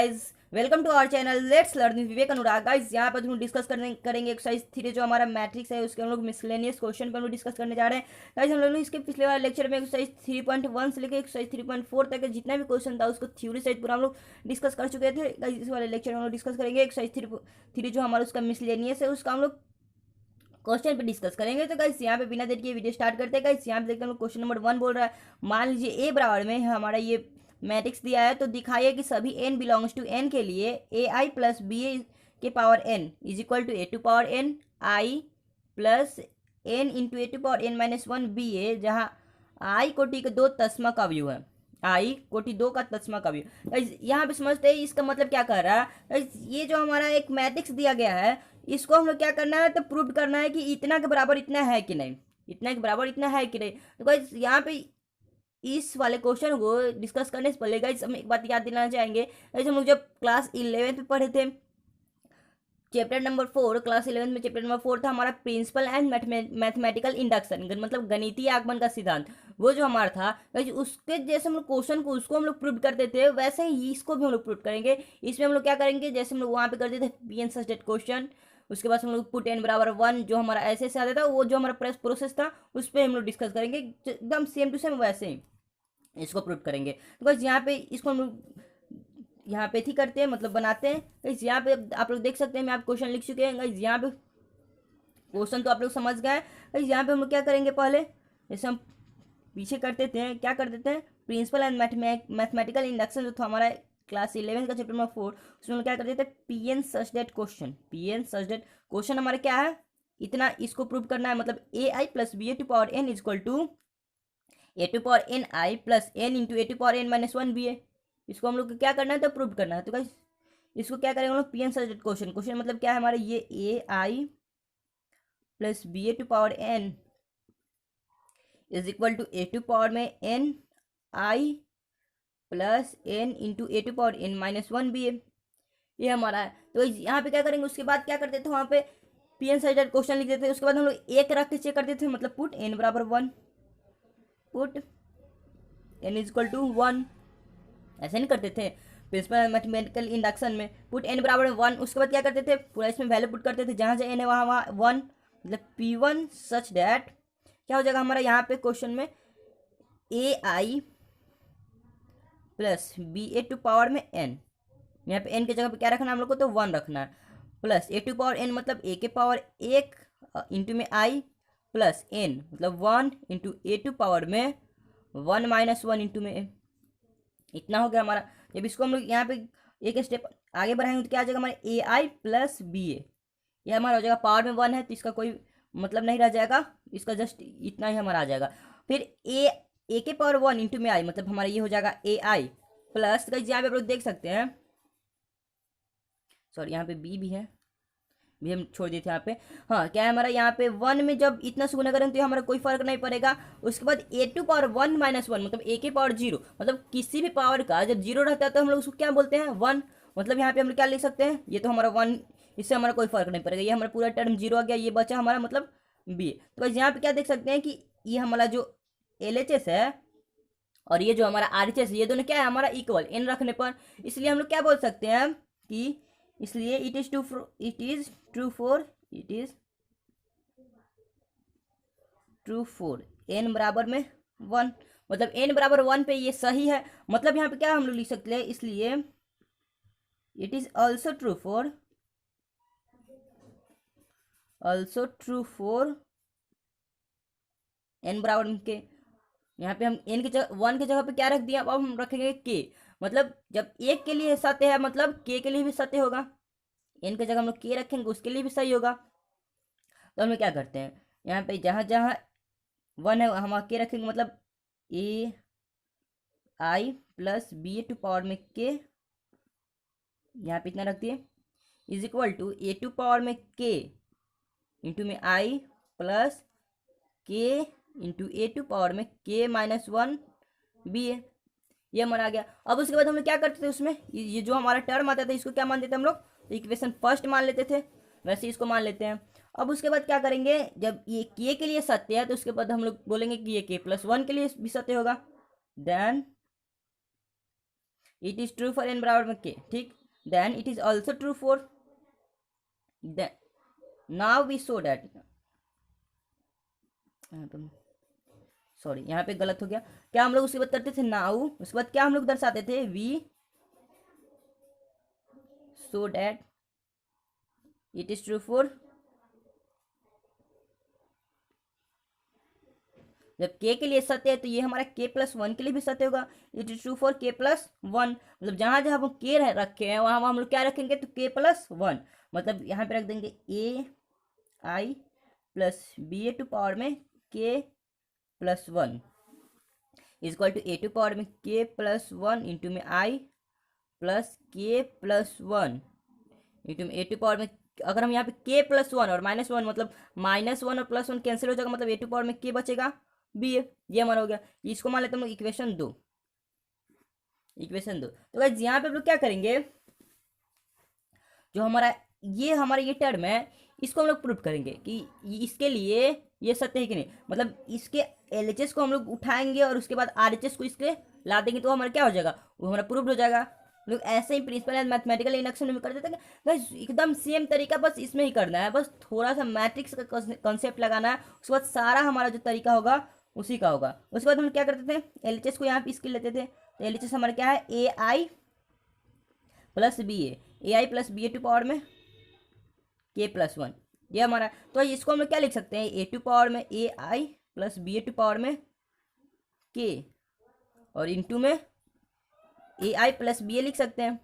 Guys, welcome to our channel let's learn with Vivek Anurag. Guys यहाँ पर हम डिस्कस करेंगे एक्सरसाइज 3 जो हमारा मैट्रिक्स है उसके हम लोग मिसलेनियस क्वेश्चन पर हम लोग डिस्कस करने जा रहे हैं। गाइज हम लोग इसके पिछले वाले लेक्चर में एक्सरसाइज 3.1 से लेकर एक्सरसाइज 3.4 तक जितना भी क्वेश्चन था उसको थ्योरी सहित पूरा हम लोग डिस्कस कर चुके थे। गाइज इस वाले लेक्चर में हम लोग डिस्कस करेंगे एक्सरसाइज 3 जो हमारा उसका मिसलेनियस है उसका हम लोग क्वेश्चन पे डिस्कस करेंगे। तो गाइस यहाँ पे बिना देर के वीडियो स्टार्ट करते हैं। गाइस यहाँ पे देखते हैं क्वेश्चन नंबर 1 बोल रहा है, मान लीजिए ए बराबर में हमारा ये मैट्रिक्स दिया है, तो दिखाइए कि सभी n बिलोंग्स टू n के लिए ए आई प्लस बी ए के power n is equal to A to power n I plus n into A to power n minus 1 B A, जहाँ आई कोटि के 2 तस्मा का व्यू है, आई कोटि 2 का तस्मा का व्यू। यहाँ पे समझते हैं इसका मतलब क्या कर रहा है। ये जो हमारा एक मैट्रिक्स दिया गया है इसको हम लोग क्या करना है, तो प्रूव करना है कि इतना के बराबर इतना है कि नहीं, इतना के बराबर इतना है कि नहीं। तो गाइस यहाँ पे इस वाले क्वेश्चन को डिस्कस करने से पहले गाइस हम एक बात याद दिलाना चाहेंगे। गाइस हम लोग जब क्लास 11 में पढ़े थे चैप्टर नंबर 4, क्लास 11 में चैप्टर नंबर 4 था हमारा प्रिंसिपल एंड मैथमेटिकल इंडक्शन, मतलब गणितीय आगमन का सिद्धांत। वो जो हमारा था गाइस उसके जैसे हम लोग क्वेश्चन को उसको हम लोग प्रूव करते थे, वैसे ही इसको भी हम लोग प्रूव करेंगे। इसमें हम लोग क्या करेंगे, जैसे हम लोग वहाँ पे करते थे पीएन सच क्वेश्चन, उसके बाद हम लोग पुट n बराबर 1 जो हमारा ऐसे से आता था, वो जो हमारा प्रोसेस था उस पर हम लोग डिस्कस करेंगे, एकदम सेम टू सेम वैसे ही इसको प्रूव करेंगे। तो बस यहाँ पे इसको हम लोग यहाँ पे थी करते हैं, मतलब बनाते हैं। गाइस यहाँ पे आप लोग देख सकते हैं मैं आप क्वेश्चन लिख चुके हैं। गाइस यहाँ पे क्वेश्चन तो आप लोग समझ गए। गाइस यहाँ पे हम लोग क्या करेंगे, पहले जैसे हम पीछे करते थे क्या कर देते हैं, प्रिंसिपल एंड मैथमेटिकल इंडक्शन जो था हमारा क्लास 11 का चैप्टर नंबर 4, उसमें क्या करते थे PN such that question, PN such that question हमारा क्या है, इतना इसको प्रूव करना है, मतलब A I plus B A to power N is equal to A to power N I plus N into A to power N minus 1 B A. इसको हम लोग क्या करना है, तो प्रूव करना है। तो गाइस इसको क्या करेंगे हम लोग, PN such that question, question मतलब क्या है हमारा, ये A I plus B A to power N is equal to A to power में N I plus N into A to power N minus 1 B A, ये हमारा है। तो यहाँ पे क्या करेंगे, उसके बाद क्या करते थे, वहाँ पे पीएन सच दैट क्वेश्चन लिख देते थे, उसके बाद हम लोग एक रख के चेक करते थे, मतलब पुट एन बराबर 1, put N is equal to 1, ऐसे नहीं करते थे प्रिंसिपल मैथमेटिकल इंडक्शन में, पुट एन बराबर 1। उसके बाद क्या करते थे, पूरा इसमें वैल्यू पुट करते थे, जहाँ जहाँ एन है वहाँ 1, मतलब P1 सच दैट क्या हो जाएगा हमारा यहाँ पे क्वेश्चन में A I plus B A to power में एन, यहाँ पे एन के जगह पे क्या रखना है हम लोग को, तो 1 रखना है, plus A to power N मतलब ए के पावर 1 इंटू में आई प्लस एन मतलब 1 इंटू ए टू पावर में 1 माइनस 1 इंटू में एन, इतना हो गया हमारा। जब इसको हम लोग यहाँ पे एक स्टेप आगे बढ़ाएंगे तो क्या आ जाएगा हमारे ए आई प्लस बी ए, ये हमारा हो जाएगा, पावर में 1 है तो इसका कोई मतलब नहीं रह जाएगा, इसका जस्ट इतना ही हमारा आ जाएगा। फिर ए के पावर 1 इंटू में आई मतलब हमारा ये हो जाएगा ए आई प्लस, यहाँ पे आप लोग देख सकते हैं, सॉरी यहाँ पे बी भी है, भी हम छोड़ दिए थे यहाँ पे। हाँ क्या है हमारा यहाँ पे 1 में जब इतना से गुना करेंगे तो हमारा कोई फर्क नहीं पड़ेगा। उसके बाद ए टू पावर 1 माइनस 1 मतलब ए के पावर 0, मतलब किसी भी पावर का जब 0 रहता है तो हम लोग उसको क्या बोलते हैं 1, मतलब यहाँ पे हम लोग क्या लिख सकते हैं, ये तो हमारा 1, इससे हमारा कोई फर्क नहीं पड़ेगा, ये हमारा पूरा टर्म 0 आ गया, ये बचा हमारा मतलब बी। तो बस यहाँ पे क्या देख सकते हैं कि ये हमारा जो LHS है और ये जो हमारा RHS है, ये दोनों क्या है हमारा इक्वल n रखने पर, इसलिए हम लोग क्या बोल सकते हैं कि इसलिए it is true for n बराबर में 1, मतलब n बराबर 1 पे ये सही है, मतलब यहाँ पे क्या हम लोग लिख सकते हैं, इसलिए it is also true for n बराबर में के। यहाँ पे हम n के जगह 1 की जगह पे क्या रख दिया, अब हम रखेंगे k, मतलब जब एक के लिए सत्य है मतलब k के लिए भी सत्य होगा, n के जगह हम लोग k रखेंगे उसके लिए भी सही होगा। तो हम लोग क्या करते हैं, यहाँ पे जहाँ जहाँ 1 है हम k रखेंगे, मतलब A I plus B A to power में k, यहाँ पे इतना रख दिए, is equal to A to power में k इंटू में I plus k into A to power में k माइनस 1 बी ए, ये हमारा आ गया। अब उसके बाद हम लोग क्या करते थे, उसमें ये जो हमारा टर्म आता था इसको क्या मान देते हम लोग, तो इक्वेशन फर्स्ट मान लेते थे, वैसे इसको मान लेते हैं। अब उसके बाद क्या करेंगे, जब ये k के लिए सत्य है तो उसके बाद हम लोग बोलेंगे कि ये k प्लस 1 के लिए भी सत्य होगा, then it is true for n बराबर में k, ठीक। then it is also true for the now we show that sorry यहाँ पे गलत हो गया। क्या हम लोग उसके बाद करते थे नाउ, उसके बाद क्या हम लोग दर्शाते थे we show that it is true for, जब k के लिए सत्य है तो ये हमारा k+1 के लिए भी सत्य होगा। It is true for k+1, मतलब जहां जहां हम k रखे हैं वहां हम लोग क्या रखेंगे तो k+1, मतलब यहाँ पे रख देंगे ai plus ba to power में k+1 is equal to a to power में k+1 इंटू में i प्लस k+1 इंटू में a टू पावर में, अगर हम यहाँ पे k+1 और -1 मतलब -1 और +1 कैंसिल हो जाएगा, मतलब a टू पावर में k बचेगा बी ए, ये हमारा हो गया। इसको मान लेते हम लोग इक्वेशन 2। तो गाइस यहाँ पे हम लोग क्या करेंगे, जो हमारा ये टर्म है इसको हम लोग प्रूव करेंगे कि इसके लिए ये सत्य है कि नहीं, मतलब इसके एलएचएस को हम लोग उठाएंगे और उसके बाद आरएचएस को इसके ला देंगे तो हमारा क्या हो जाएगा, वो हमारा प्रूव हो जाएगा। हम लोग ऐसे ही प्रिंसिपल एंड मैथमेटिकल इंडक्शन में करते थे गाइस, एकदम सेम तरीका, बस इसमें ही करना है, बस थोड़ा सा मैट्रिक्स का कॉन्सेप्ट लगाना है, उसके बाद सारा हमारा जो तरीका होगा उसी का होगा। उसके बाद हम क्या करते थे एलएचएस को यहाँ पे इसके लेते थे, तो एलएचएस हमारा क्या है ai plus B A to power में k+1, ये हमारा। तो इसको हम लोग क्या लिख सकते हैं a टू पावर में ai plus B A to power में k और इंटू में ai प्लस बी ए लिख सकते हैं।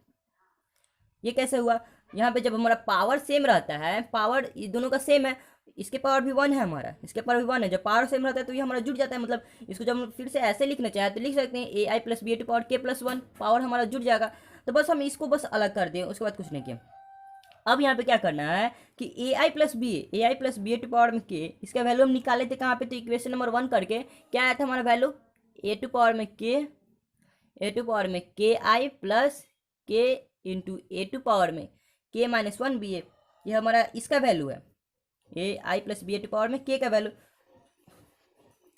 ये कैसे हुआ, यहाँ पे जब हमारा पावर सेम रहता है, पावर ये दोनों का सेम है, इसके पावर भी 1 है हमारा, इसके पावर भी 1 है, जब पावर सेम रहता है तो ये हमारा जुड़ जाता है, मतलब इसको जब हम फिर से ऐसे लिखना चाहे तो लिख सकते हैं ai plus B A to power k+1, power हमारा जुड़ जाएगा। तो बस हम इसको बस अलग कर दें, उसके बाद कुछ नहीं किया। अब यहाँ पे क्या करना है कि ai plus B A to power में k, इसका वैल्यू हम निकाले थे कहाँ पे, तो इक्वेशन नंबर 1 करके क्या आया था हमारा वैल्यू a टू पावर में k I plus k into A to power में k-1 बी ए, ये हमारा इसका वैल्यू है A I plus B A to power में k का वैल्यू।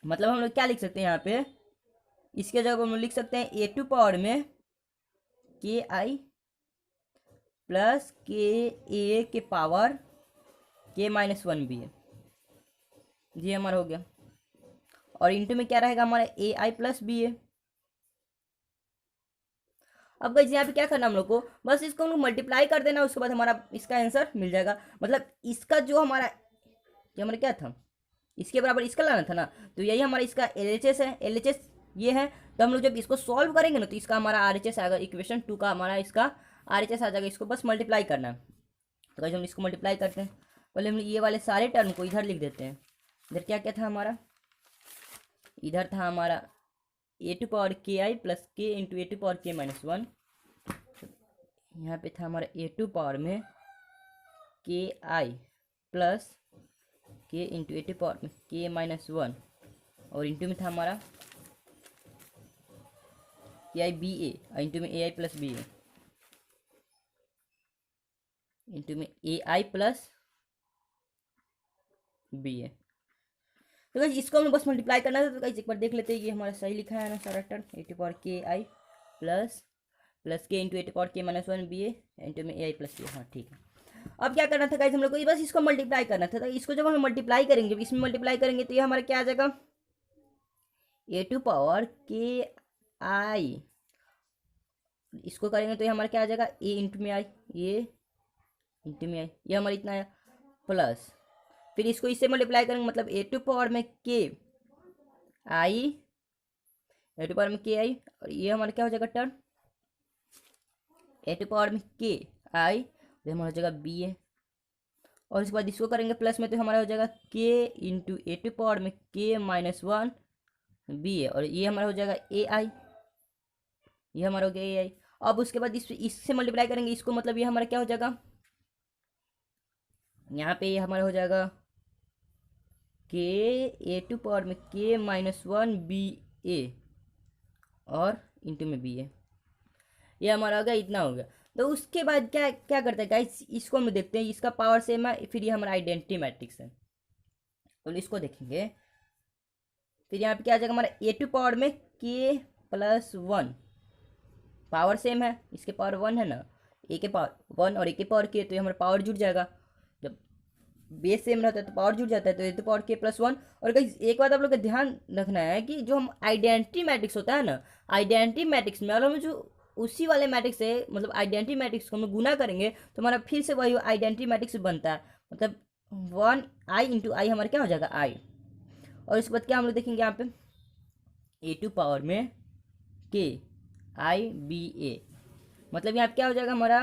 मतलब हम लोग क्या लिख सकते हैं यहाँ पे, इसके जगह हम लोग लिख सकते हैं ए टू पावर में k आई प्लस k ए के पावर k-1 बी ए, ये हमारा हो गया। और इंटू में क्या रहेगा हमारा ए आई प्लस बी ए। अब गाइस यहाँ पे क्या करना हम लोग को, बस इसको हम लोग मल्टीप्लाई कर देना, उसके बाद हमारा इसका आंसर मिल जाएगा। मतलब इसका जो हमारा क्या था, इसके बराबर इसका लाना था ना, तो यही हमारा इसका एलएचएस है, एलएचएस ये है। तो हम लोग जब इसको सॉल्व करेंगे ना तो इसका हमारा आरएचएस आएगा, इक्वेशन 2 का हमारा इसका आरएचएस आ जाएगा। इसको बस मल्टीप्लाई करना है, तो गाइस हम इसको मल्टीप्लाई करते हैं। पहले हम ये वाले सारे टर्म को इधर लिख देते हैं। इधर क्या क्या था हमारा, इधर था हमारा A to power K I plus K into A to power k-1, यहाँ पे था हमारा ए टू पावर में के I plus K into A to power में k-1, और इंटू में था हमारा ए आई बी ए, इंटू में A I plus B A, into में ए आई प्लस बी ए। तो गाइस इसको हमें बस मल्टीप्लाई करना है। तो गाइस एक बार देख लेते हैं, ये हमारा सही लिखा है ना सारा term, A to power K I plus K into A to power k-1 B A into में ए आई प्लस बी। हाँ ठीक है। अब क्या करना था गाइस हम लोग को, बस इसको मल्टीप्लाई करना था। तो इसको जब हम मल्टीप्लाई करेंगे, इसमें मल्टीप्लाई करेंगे तो ये हमारा क्या आ जाएगा ए टू पावर के आई, इसको करेंगे तो ये हमारा क्या आ जाएगा ए इंटू में आई, ये इंटू में आई, ये हमारा इतना आया प्लस, फिर इसको इससे मल्टीप्लाई करेंगे, मतलब ए टू पावर में के आई, ए टू पावर में के आई, और ये हमारा क्या हो जाएगा टर्म ए टू पावर में के आई, तो हमारा हो जाएगा बी ए, और इसके बाद इसको करेंगे प्लस में तो हमारा हो जाएगा के इंटू ए टू पावर में k-1 बी ए, और ये हमारा हो जाएगा ए आई, ये हमारा हो गया ए आई। अब उसके बाद इससे मल्टीप्लाई करेंगे इसको, मतलब ये हमारा क्या हो जाएगा, यहाँ पे ये हमारा हो जाएगा के ए टू पावर में k-1 बी ए और इंटू में बी ए, ये हमारा हो गया, इतना हो गया। तो उसके बाद क्या क्या करते हैं गाइस, इसको हम देखते हैं, इसका पावर सेम है, फिर ये हमारा आइडेंटिटी मैट्रिक्स है, तो इसको देखेंगे। फिर यहाँ पे क्या आ जाएगा हमारा ए टू पावर में k+1, पावर सेम है, इसके पावर 1 है ना, ए के पावर 1 और ए के पावर के, तो ये हमारा पावर जुड़ जाएगा। जब बेस सेम रहता है तो पावर जुड़ जाता है, तो ए टू पावर के प्लस 1। और गाइस एक बात आप लोग का ध्यान रखना है कि जो हम आइडेंटिटी मैट्रिक्स होता है ना, आइडेंटिटी मैट्रिक्स में और हम जो उसी वाले मैट्रिक्स से मतलब आइडेंटिटी मैट्रिक्स को हम गुना करेंगे तो हमारा फिर से वही आइडेंटिटी मैट्रिक्स बनता है। मतलब 1i हमारा क्या हो जाएगा आई। और इसके बाद क्या हम लोग देखेंगे यहाँ पे ए टू पावर में के आई बी ए, मतलब यहाँ पे क्या हो जाएगा हमारा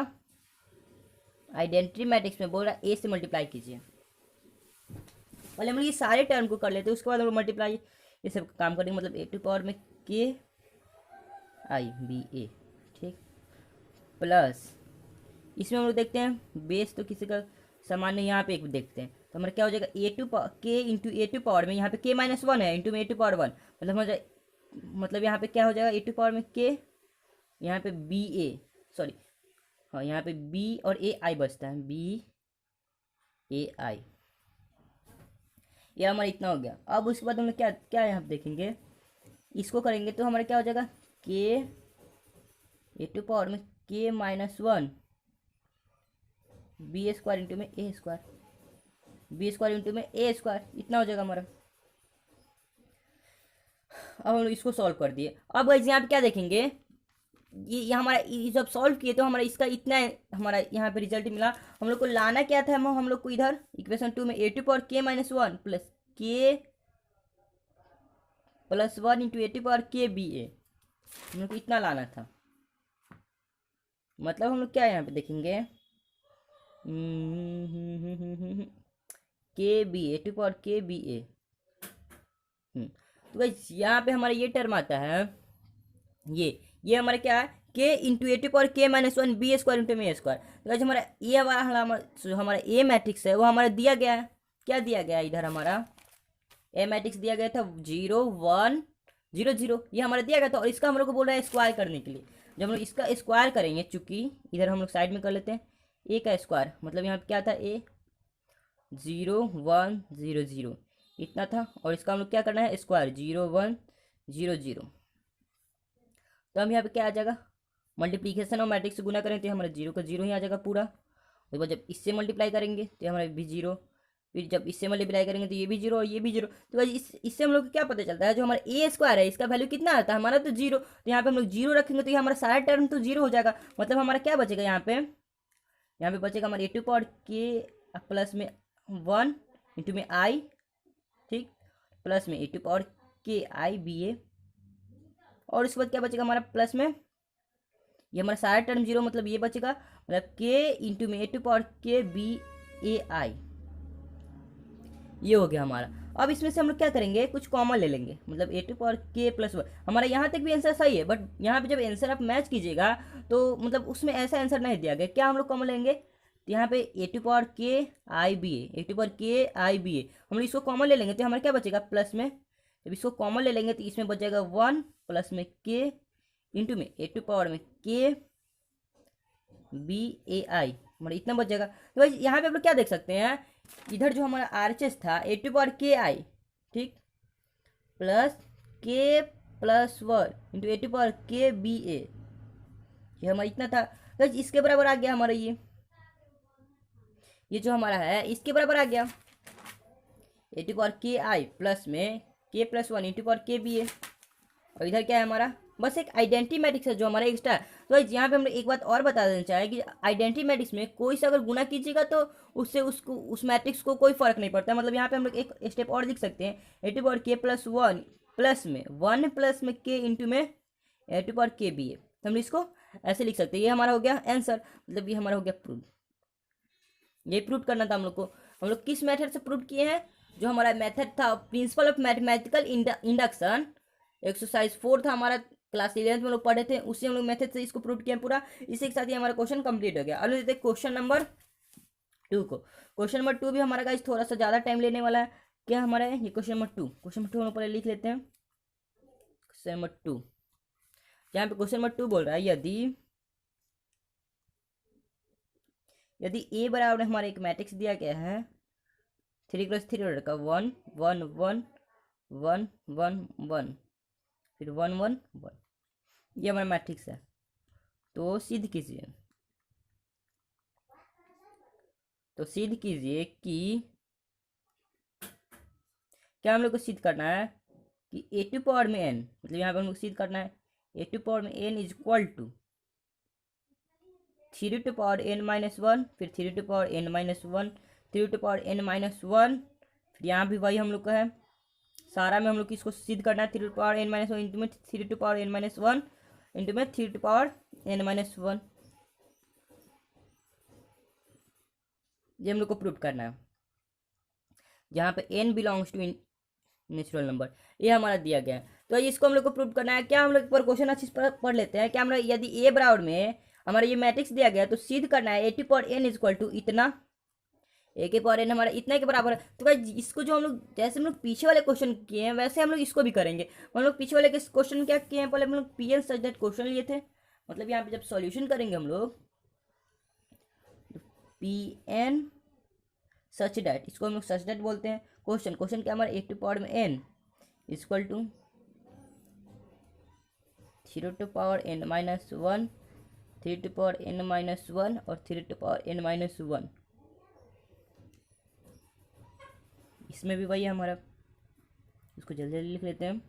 आइडेंटिटी मैट्रिक्स में बोल रहा है ए से मल्टीप्लाई कीजिए। पहले हम लोग ये सारे टर्म को कर लेते हैं, उसके बाद हम लोग मल्टीप्लाई ये सब काम करेंगे। मतलब ए टू पावर में के आई बी ए, ठीक, प्लस इसमें हम लोग देखते हैं बेस तो किसी का सामान्य यहाँ पे एक देखते हैं, तो हमारा क्या हो जाएगा ए टू के इंटू ए टू पावर में यहाँ पे के माइनस 1 है इंटू में ए टू पावर 1, मतलब यहाँ पे क्या हो जाएगा ए टू पावर में के, यहाँ पे बी ए सॉरी हाँ यहाँ पे बी और ए आई बचता है, बी ए आई, ये हमारा इतना हो गया। अब उसके बाद हम लोग क्या क्या यहाँ पे देखेंगे, इसको करेंगे तो हमारा क्या हो जाएगा के ए टू पावर में के माइनस 1 बी स्क्वायर इंटू में ए स्क्वायर, बी स्क्वायर इंटू में ए स्क्वायर, इतना हो जाएगा हमारा। अब हम लोग इसको सॉल्व कर दिए। अब गाइस यहाँ पे क्या देखेंगे, ये हमारा ये जब सॉल्व किए तो हमारा इसका इतना हमारा यहाँ पे रिजल्ट मिला। हम लोग को लाना क्या था, हम लोग को इधर इक्वेशन 2 में A to power K minus 1 plus K plus 1 into A to power K B A, हम लोग को इतना लाना था। मतलब हम लोग क्या यहाँ पे देखेंगे के B A to power K B ए, तो गाइस यहाँ पे हमारा ये टर्म आता है, ये हमारा क्या है के into A to power K minus 1 B square into में ए स्क्वायर। तो गाइस हमारा ये हमारा ए मैट्रिक्स है वो हमारा दिया गया है, क्या दिया गया है इधर हमारा ए मैट्रिक्स दिया गया था 0 1 0 0, ये हमारा दिया गया था। और इसका हम लोग को बोल रहा है स्क्वायर करने के लिए। जब हम लोग इसका स्क्वायर करेंगे, चूंकि इधर हम लोग साइड में कर लेते हैं ए का स्क्वायर, मतलब यहाँ पे क्या था ए 0 1 0 0 इतना था, और इसका हम लोग क्या करना है स्क्वायर 0 1 0 0, तो हम यहाँ पे क्या आ जाएगा मल्टीप्लीकेशन और मैट्रिक्स से गुना करें तो हमारा 0 का 0 ही आ जाएगा पूरा। उसके बाद जब इससे मल्टीप्लाई करेंगे तो हमारा भी 0, फिर जब इससे मल्टीप्लाई करेंगे तो ये भी 0 और ये भी 0। तो भाई इससे हम लोग को क्या पता चलता है, जो हमारा ए स्क्वायर है इसका वैल्यू कितना आता है हमारा तो 0, तो यहाँ पे हम लोग 0 रखेंगे तो ये हमारा सारा टर्म तो 0 हो जाएगा। मतलब हमारा क्या बचेगा यहाँ पे बचेगा हमारा ए टू पावर के प्लस में 1 इंटू में आई, ठीक, प्लस में A to power K I B ए, और उसके बाद क्या बचेगा हमारा प्लस में ये हमारा सारा टर्म 0, मतलब ये बचेगा मतलब के इंटू में A to power K B ए आई, ये हो गया हमारा। अब इसमें से हम लोग क्या करेंगे कुछ कॉमन ले लेंगे, मतलब ए टू पावर के प्लस 1, हमारा यहाँ तक भी आंसर सही है, बट यहाँ पे जब आंसर आप मैच कीजिएगा तो मतलब उसमें ऐसा आंसर नहीं दिया गया। क्या हम लोग कॉमन लेंगे, तो यहाँ पे ए to power K I B A to power K I B A, हम लोग इसको कॉमन ले लेंगे तो हमारा क्या बचेगा प्लस में, जब इसको कॉमन ले लेंगे तो इसमें बचेगा 1 प्लस में के इंटू में ए टू पावर में के बी ए आई, हमारा इतना बच जाएगा। तो भाई यहाँ पे आप लोग क्या देख सकते हैं, इधर जो हमारा आरएचएस था ए टू पावर के आई, ठीक, plus K plus 1 into A to power K B A, ये हमारा इतना था। तो इसके बराबर आ गया हमारा ये जो हमारा है इसके बराबर आ गया ए to power K I plus में के plus 1 into power K B ए, और इधर क्या है हमारा बस एक आइडेंटिटी मैट्रिक्स है जो हमारा एक्स्ट्रा। तो यहाँ पे हम एक बात और बता देना चाहें कि आइडेंटिटी मैट्रिक्स में कोई से अगर गुना कीजिएगा तो उससे उसको उस मैट्रिक्स को कोई फर्क नहीं पड़ता। मतलब यहाँ पे हम लोग एक स्टेप और लिख सकते हैं ए टू पावर के प्लस 1 प्लस में 1 प्लस में के इंटू में A to power K B ए, तो हम इसको ऐसे लिख सकते हैं। ये हमारा हो गया आंसर, मतलब ये हमारा हो गया प्रूफ। ये प्रूफ करना था हम लोग को। हम लोग किस मेथड से प्रूफ किए हैं, जो हमारा मेथड था principle of mathematical induction, exercise 4 था हमारा, क्लास 11 में लोग पढ़े थे, उसी हम लोग मेथड से इसको प्रूव किया पूरा। इसी के साथ ही हमारा क्वेश्चन कंप्लीट हो गया। अब लेते हैं क्वेश्चन नंबर 2 को। क्वेश्चन नंबर 2 भी हमारा गाइस थोड़ा सा ज़्यादा टाइम लेने वाला है। क्या हमारा है ये क्वेश्चन नंबर 2, क्वेश्चन नंबर 2 हम लोग पहले लिख लेते हैं। क्वेश्चन नंबर 2, यहाँ पे क्वेश्चन नंबर 2 बोल रहा है यदि ए बराबर हमारा एक मैट्रिक्स दिया गया है 3 क्रॉस 3 ऑर्डर का 1 1 1 1 1 1 फिर 1 1 1, ये हमारा मैट्रिक्स है। तो सिद्ध कीजिए तो सिद्ध कीजिए कि क्या हम लोग को सिद्ध करना है कि ए टू पावर में एन, मतलब यहाँ पे हम लोग सिद्ध करना है ए टू पावर में N is equal to 3 to power N minus one, फिर 3 to power N minus one, 3 to power N minus one, फिर यहाँ भी वही हम लोग का है। सारा में हम लोग इसको सिद्ध करना है 3 to power N minus one into में 3 to power N minus one into में 3 to power N minus one. ये हम लोग को प्रूव करना है, जहाँ पे n belongs to natural number, ये हमारा दिया गया है। तो इसको हम लोग को प्रूव करना है। क्या हम लोग पर क्वेश्चन अच्छी से पढ़ लेते हैं। क्या हम लोग यदि ए बराबर में हमारा ये मैट्रिक्स दिया गया है तो सिद्ध करना है A to power N is equal to इतना, ए के पावर एन हमारा इतना के बराबर है। तो भाई इसको जो हम लोग जैसे हम लोग पीछे वाले क्वेश्चन किए हैं वैसे हम लोग इसको भी करेंगे। हम लोग पीछे वाले क्वेश्चन क्या किए हैं, पहले हम लोग P N such that question लिए थे, मतलब यहाँ पे जब सॉल्यूशन करेंगे हम लोग पी एन सच डैट, इसको हम लोग सच डैट बोलते हैं। क्वेश्चन क्या हमारा ए टू पावर में N equal to 0 to power N minus one, 3 to power N minus one और 3 to power N minus one. इसमें भी वही है हमारा, इसको जल्दी जल्दी लिख लेते हैं।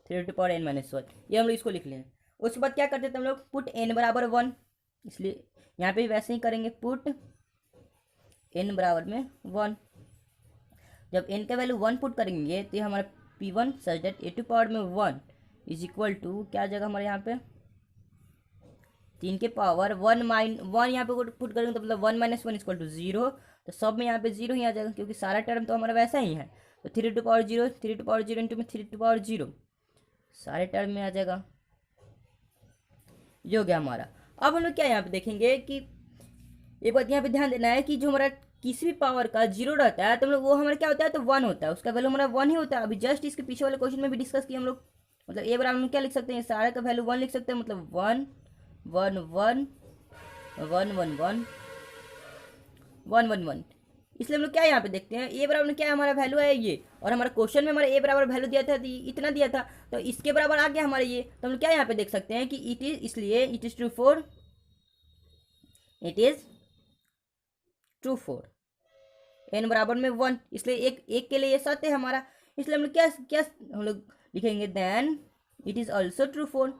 Three to power N minus one, ये हम लोग इसको लिख लें। उसके बाद क्या करते थे हम लोग, पुट एन बराबर वन, इसलिए यहाँ पे भी वैसे ही करेंगे, पुट एन बराबर में वन। जब एन का वैल्यू वन पुट करेंगे तो ये हमारा P one such that A to power में वन इज इक्वल टू क्या आ जाएगा हमारे यहाँ पे 3 के पावर वन यहाँ पे पुट करेंगे तो मतलब 1 माइनस वन इक्वल टू 0। तो सब में यहाँ पे 0 ही आ जाएगा क्योंकि सारा टर्म तो हमारा वैसा ही है। तो 3 to power 0, 3 to power 0 into में 3 टू पावर 0 सारे टर्म में आ जाएगा। ये हो गया हमारा। अब हम लोग क्या यहाँ पे देखेंगे कि एक बात यहाँ पे ध्यान देना है कि जो हमारा किसी भी पावर का 0 रहता है तो हम लोग वो हमारा क्या होता है, तो 1 होता है, उसका वैल्यू हमारा 1 ही होता है। अभी जस्ट इसके पीछे वाले क्वेश्चन में भी डिस्कस किया हम लोग, मतलब ए बराबर हम क्या लिख सकते हैं, सारे का वैल्यू 1 लिख सकते हैं, मतलब 1 1 1 1 1 1 1 1 1। इसलिए हम लोग क्या यहाँ पे देखते हैं, ए बराबर में क्या हमारा वैल्यू है ये, और हमारा क्वेश्चन में हमारा ए बराबर वैल्यू दिया था इतना दिया था, तो इसके बराबर आ गया हमारा ये। तो हम लोग क्या यहाँ पे देख सकते हैं कि इट इज, इसलिए it is true for, it is true for N बराबर में 1, इसलिए एक के लिए ये सत्य है हमारा। इसलिए हम लोग क्या क्या हम लोग लिखेंगे, then it is also true for,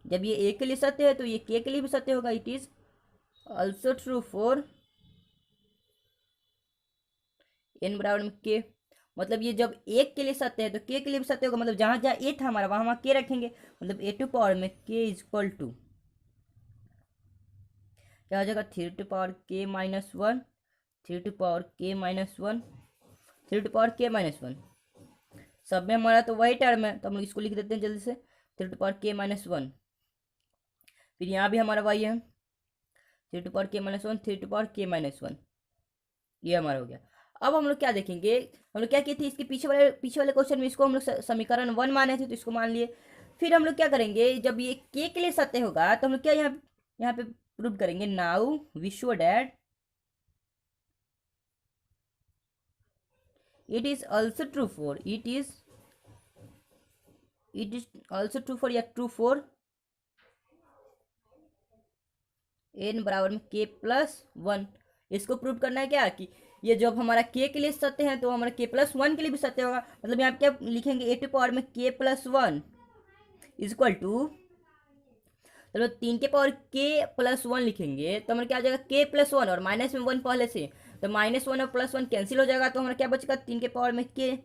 जब ये ए के लिए सत्य है तो ये के लिए भी सत्य होगा, it is also true for N बराबर में के। मतलब ये जब एक के लिए सत्य है तो के लिए भी सत्य होगा, मतलब जहां जहां ए था हमारा वहां के रखेंगे, मतलब ए टू पावर में के इज इक्वल टू क्या हो जाएगा, 3 to power K minus one, 3 to power K minus one, 3 to power K minus one. सब में हमारा तो वही टर्म है तो हम लोग इसको लिख देते हैं जल्दी से, 3 to power K minus one. फिर यहाँ भी हमारा वही है 3 to power K minus one, 3 to power K minus one, ये हमारा हो गया। अब हम लोग क्या देखेंगे, हम लोग क्या किए थे, इसके पीछे वाले क्वेश्चन में इसको हम लोग समीकरण 1 माने थे तो इसको मान लिए। फिर हम लोग क्या करेंगे, जब ये के लिए सत्य होगा तो हम लोग क्या यहाँ पे प्रूव करेंगे, now we show that it is also true for, it is also true for या true for n बराबर में k प्लस वन। इसको प्रूव करना है क्या कि ये जब हमारा k के लिए सत्य है तो हमारा k प्लस वन के लिए भी सत्य होगा। मतलब यहाँ क्या लिखेंगे, ए टू पावर में k plus one is equal to, चलो 3 के पावर k प्लस वन लिखेंगे तो हमारा क्या आ जाएगा, k प्लस वन और माइनस में 1 पहले से, तो माइनस वन और प्लस वन कैंसिल हो जाएगा, तो हमारा क्या बचेगा, 3 के पावर में k,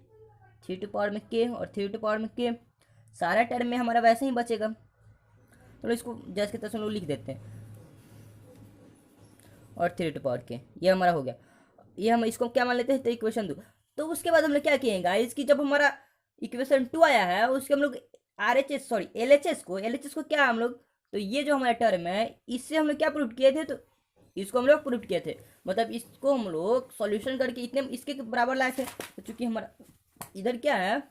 3 टू पावर में k और 3 टू पावर में k, सारा टर्म में हमारा वैसे ही बचेगा। तो इसको जैसे के तैसे हम लोग लिख देते हैं और 3 टू पावर k, ये हमारा हो गया। ये हम इसको क्या मान लेते हैं, तो इक्वेशन 2। तो उसके बाद हम लोग क्या किए गाइस, कि जब हमारा इक्वेशन 2 आया है उसके हम लोग LHS को क्या हम लोग, तो ये जो हमारा टर्म है इससे हम लोग क्या प्रूव किए थे, तो इसको हम लोग प्रूव किए थे, मतलब इसको हम लोग सॉल्यूशन करके इतने इसके बराबर लाए थे। तो चूंकि हमारा इधर क्या है,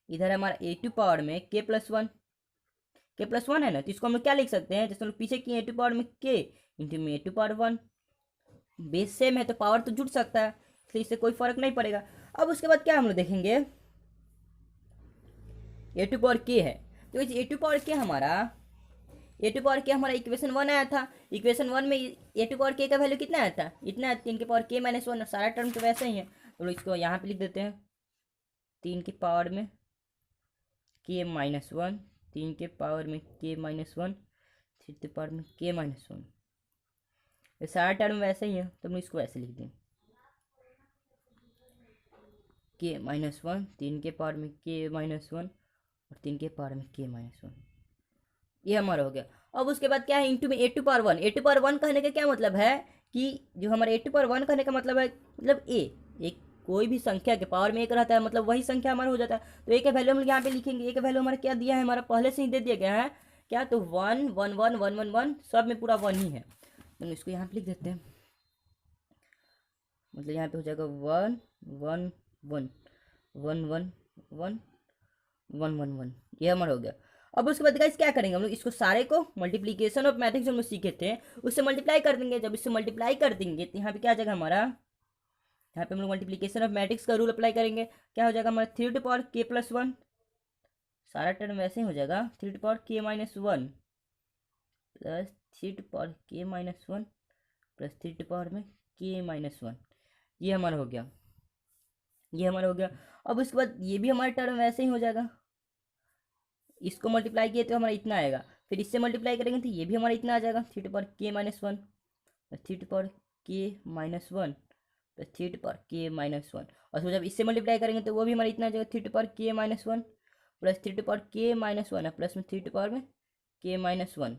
इधर हमारा ए टू पावर में के प्लस वन है ना, तो इसको हम लोग क्या लिख सकते हैं, जैसे हम लोग पीछे किए ए टू पावर में के इंटू में A to power one, base same है तो पावर तो जुड़ सकता है, इसलिए इससे कोई फर्क नहीं पड़ेगा। अब उसके बाद क्या हम लोग देखेंगे, ए टू पावर के है तो ए टू पावर के हमारा इक्वेशन 1 आया था। इक्वेशन 1 में ए टू पावर के का वैल्यू कितना आया था, इतना 3 के पावर के माइनस 1। सारा टर्म तो वैसे ही है, तो इसको यहाँ पे लिख देते हैं 3 के पावर में के माइनस 1, 3 के पावर में के माइनस 1, 3 के पावर में के माइनस 1। ये सारा टर्म वैसे ही है, तो हम इसको ऐसे लिख दें के माइनस 1, 3 के पावर में के माइनस 1 और 3 के पावर में के माइनस 1। ये हमारा हो गया। अब उसके बाद क्या है, इंटू में A to power 1। A to power 1 कहने का क्या मतलब है कि जो हमारा ए टू पावर 1 कहने का मतलब है, मतलब एक कोई भी संख्या के पावर में एक रहता है, मतलब वही संख्या हमारा हो जाता है। तो ए का वैल्यू हम यहाँ पे लिखेंगे। ए का वैल्यू हमारा क्या दिया है, हमारा पहले से ही दे दिया गया है क्या, तो 1 1 1 1 1 1, सब में पूरा 1 ही है। तो इसको यहाँ पे लिख देते हैं, मतलब यहाँ पे हो जाएगा 1 1 1 1 1 1 1 1 1। ये हमारा हो गया। अब उसके बाद गाइस क्या करेंगे, हम लोग इसको सारे को मल्टीप्लीकेशन ऑफ मैट्रिक्स जो हम लोग सीखे थे उससे मल्टीप्लाई कर देंगे। जब इससे मल्टीप्लाई कर देंगे तो यहाँ पे क्या आ जाएगा हमारा, यहाँ पे हम लोग मल्टीप्लीकेशन ऑफ मैट्रिक्स का रूल अप्लाई करेंगे। क्या हो जाएगा हमारा 3 टू पावर के प्लस 1, सारा टर्म वैसे ही हो जाएगा 3 to power K minus 1 plus 3 to power K minus 1 plus 3 to power में के माइनस 1। ये हमारा हो गया, ये हमारा हो गया। अब उसके बाद ये भी हमारा टर्म वैसे ही हो जाएगा, इसको मल्टीप्लाई किए तो हमारा इतना आएगा, फिर इससे मल्टीप्लाई करेंगे तो ये भी हमारा इतना आ जाएगा 3 to power K minus 1 plus 3 to power K minus 1 plus 3 to power K minus 1। और फिर जब इससे मल्टीप्लाई करेंगे तो वो भी हमारा इतना आ जाएगा 3 to power K minus 1 plus 3 to power K minus 1 है प्लस में 3 टू पावर में के माइनस 1।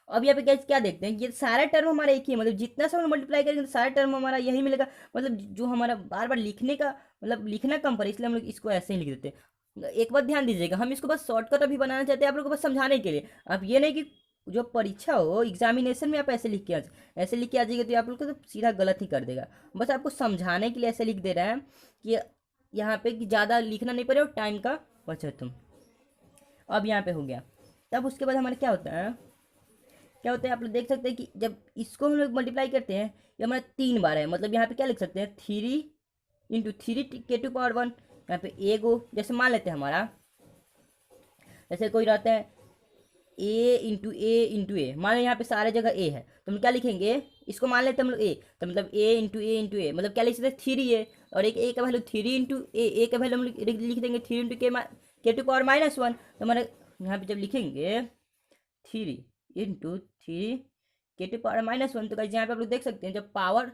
अब यहाँ पे क्या देखते हैं, ये सारा टर्म हमारा एक ही है, मतलब जितना सा हम मल्टीप्लाई करेंगे तो सारा टर्म हमारा यही मिलेगा। मतलब जो हमारा बार बार लिखने का मतलब लिखना कम पड़े, इसलिए हम लोग इसको ऐसे ही लिख देते हैं। एक बात ध्यान दीजिएगा, हम इसको बस शॉर्टकट अभी बनाना चाहते हैं आप लोग को बस समझाने के लिए। अब ये नहीं कि जो परीक्षा हो एग्जामिनेशन में आप ऐसे लिख के आ जाइए तो आप लोग को तो सीधा गलत ही कर देगा। बस आपको समझाने के लिए ऐसे लिख दे रहे हैं कि यहाँ पे कि ज़्यादा लिखना नहीं पड़े और टाइम का बचत हो। अब यहाँ पे हो गया। तब उसके बाद हमारा क्या होता है आप लोग देख सकते हैं कि जब इसको हम लोग मल्टीप्लाई करते हैं ये हमारा 3 बार है। मतलब यहाँ पे क्या लिख सकते हैं 3 इंटू 3 के टू पावर 1। यहाँ पे ए गो, जैसे मान लेते हैं हमारा, जैसे कोई रहता है ए इंटू ए, मान लो यहाँ पे सारे जगह ए है तो हम क्या लिखेंगे, इसको मान लेते हैं हम लोग ए, तो मतलब ए इंटू ए मतलब क्या लिख सकते हैं 3 ए, और एक ए का वैल्यू 3 इंटू ए का वैल्यू हम लोग लिख देंगे 3 इंटू के टू पावर माइनस 1। तो हमारे यहाँ पे जब लिखेंगे 3 इंटू 3 के टू पावर माइनस 1, तो गाइस यहाँ पे आप लोग देख सकते हैं जब पावर,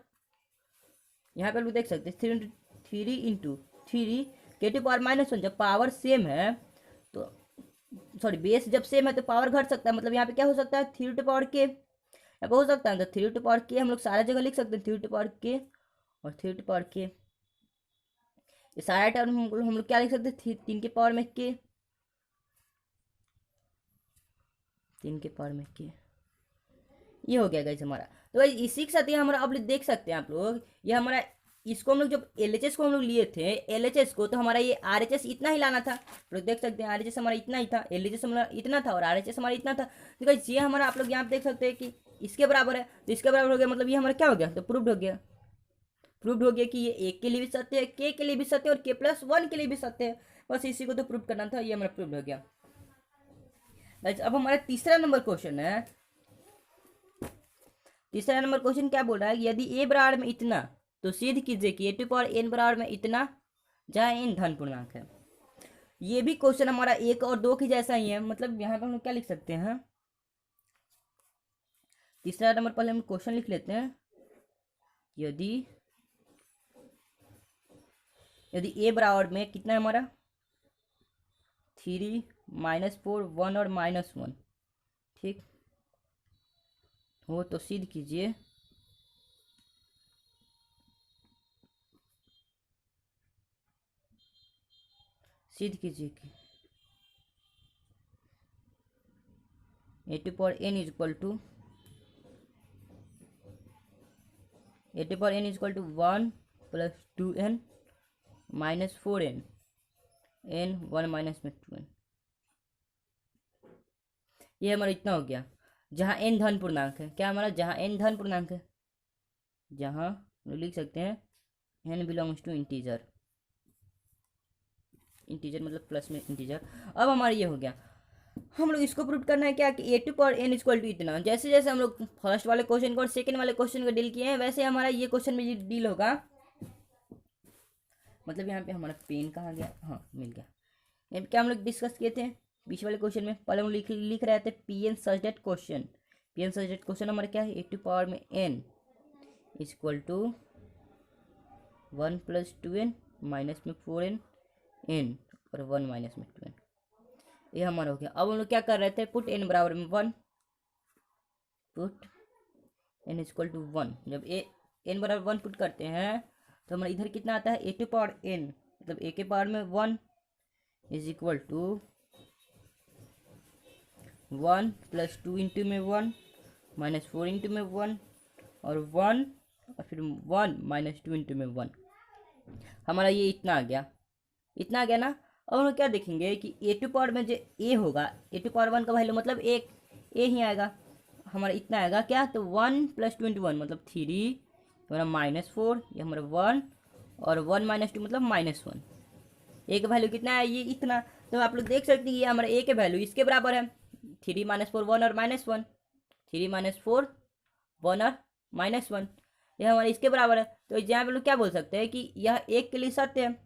यहाँ पे आप लोग देख सकते हैं 3 इंटू 3 के टू पावर माइनस 1, जब पावर सेम है तो सॉरी बेस जब सेम है तो पावर घट सकता है। मतलब यहाँ पे क्या हो सकता है 3 टू पावर के, यहाँ पे हो सकता है तो 3 टू पावर के हम लोग सारा जगह लिख सकते हैं 3 टू पावर के और 3 टू पावर के। ये सारा टर्म हम लोग क्या लिख सकते हैं 3 के पावर में के, 3 के पावर में के। ये हो गया गाइस हमारा। तो गाइस इसी के साथ ही हमारा आप लोग देख सकते हैं आप लोग, ये हमारा इसको हम लोग जब LHS को हम लोग लिए थे LHS को, तो हमारा ये RHS इतना ही लाना था। तो देख सकते हैं RHS हमारा इतना ही था, LHS हमारा इतना था और RHS हमारा इतना था। तो गाइस ये हमारा आप लोग यहाँ पे देख सकते हैं कि इसके बराबर है, तो इसके बराबर हो गया, मतलब ये हमारा क्या हो गया, तो प्रूव्ड हो गया। प्रूव्ड हो गया कि ये एक के लिए भी सत्य है, के लिए भी सत्य है और के प्लस 1 के लिए भी सत्य है। बस इसी को तो प्रूव करना था, ये हमारा प्रूव्ड हो गया। अब हमारा तीसरा नंबर क्वेश्चन है। तीसरा नंबर क्वेश्चन क्या बोल रहा है, यदि ए बराबर में इतना तो सिद्ध कीजिए कि ए टू पावर एन बराबर में इतना जहाँ एन धन पूर्णांक है। ये भी क्वेश्चन हमारा 1 और 2 की जैसा ही है। मतलब यहाँ पर हम लोग क्या लिख सकते हैं, तीसरा नंबर पहले हम क्वेश्चन लिख लेते हैं, यदि ए बराबर में कितना है हमारा 3 -4 1 और -1 ठीक हो तो सिद्ध कीजिए कि A to power N is equal to 1 + 2n - 4n n 1 minus में 2n। ये हमारा इतना हो गया जहाँ n धन पूर्णांक है। क्या हमारा जहाँ n धन पूर्णांक है, जहाँ लिख सकते हैं n belongs to integer. Integer मतलब प्लस में इंटीजर। अब हमारा ये हो गया। हम लोग इसको प्रूव करना है क्या कि A to power N equal to इतना। जैसे जैसे हम लोग फर्स्ट वाले क्वेश्चन को और सेकंड वाले क्वेश्चन को डील किए हैं वैसे हमारा ये क्वेश्चन में डील होगा। मतलब यहाँ पे हमारा पेन कहाँ गया, हाँ मिल गया। यहाँ पे क्या हम लोग डिस्कस किए थे बीच वाले क्वेश्चन में, पहले हम लिख रहे थे P N such that question. P N such that question हमारा क्या है, ए टू पावर में N equal to 1 + 2n minus में 4n n और 1 माइनस में 2n। ये हमारा हो गया। अब हम लोग क्या कर रहे थे, पुट n बराबर में 1, पुट n इक्वल टू 1। जब n बराबर 1 पुट करते हैं तो हमारा इधर कितना आता है, ए टू पावर n मतलब a के पावर में 1 इज इक्वल टू 1 + 2 इंटू में 1 माइनस 4 इंटू में 1 और 1 और फिर 1 माइनस 2 इंटू में 1। हमारा ये इतना आ गया, इतना आ गया ना। अब हम लोग क्या देखेंगे कि ए टू पावर में जो ए होगा, ए टू पावर 1 का वैल्यू मतलब एक ए ही आएगा। हमारा इतना आएगा क्या, तो 1 + 2 इंटू 1 मतलब 3, हमारा -4, ये हमारा 1 और 1 - 2 मतलब -1। ए का वैल्यू कितना है, ये इतना। तो आप लोग देख सकते हैं ये हमारा ए के वैल्यू इसके बराबर है, 3 - 4 1 और -1, 3 - 4 1 और -1, यह हमारे इसके बराबर है। तो यहाँ पे लोग क्या बोल सकते हैं कि यह एक के लिए सत्य है,